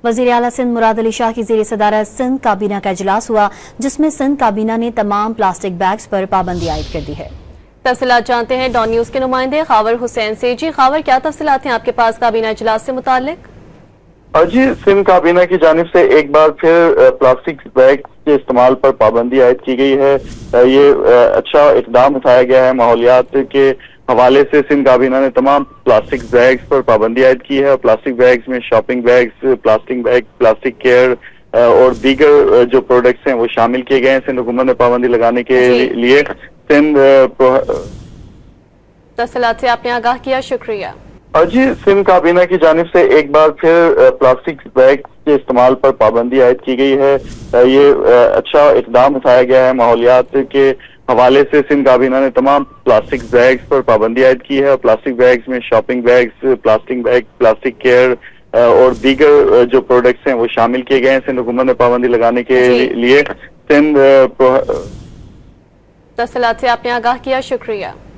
वज़ीर आला सिंध मुराद अली शाह की ज़ेर सदारत सिंध काबीना का इजलास हुआ, जिसमें सिंध काबीना ने तमाम प्लास्टिक बैग्स पर पाबंदी आयद कर दी है। तफसीलात जानते हैं डॉन न्यूज़ के नुमाइंदे खावर हुसैन से। जी खावर, क्या तफसीलात हैं आपके पास काबीना इजलास से मुताल्लिक? जी, सिंध काबीना की जानिब से एक बार फिर प्लास्टिक बैग के इस्तेमाल पर पाबंदी आयद की गई है। ये अच्छा इकदाम उठाया गया है। माहौलियात के हवाले से सिंध काबीना ने तमाम प्लास्टिक बैग्स पर पाबंदी आयद की है और प्लास्टिक बैग्स में shopping bags, plastic bag, plastic care और दीगर जो प्रोडक्ट्स हैं वो शामिल किए गए हैं। सिंध हुकूमत ने पाबंदी लगाने के लिए सिंध तफसीलात से आपने आगाह किया, शुक्रिया। जी, सिंध काबीना की जानिब से एक बार फिर प्लास्टिक बैग के इस्तेमाल पर पाबंदी आयद की गई है। ये अच्छा इकदाम उठाया गया है। माहौलियात के हवाले से सिंध काबीना ने तमाम प्लास्टिक बैग्स पर पाबंदी आयद की है और प्लास्टिक बैग्स में shopping bags, plastic bag, plastic care और दीगर जो प्रोडक्ट्स हैं वो शामिल किए गए हैं। सिंध हुकूमत ने पाबंदी लगाने के लिए सिंध तफसीलात से आपने आगाह किया, शुक्रिया।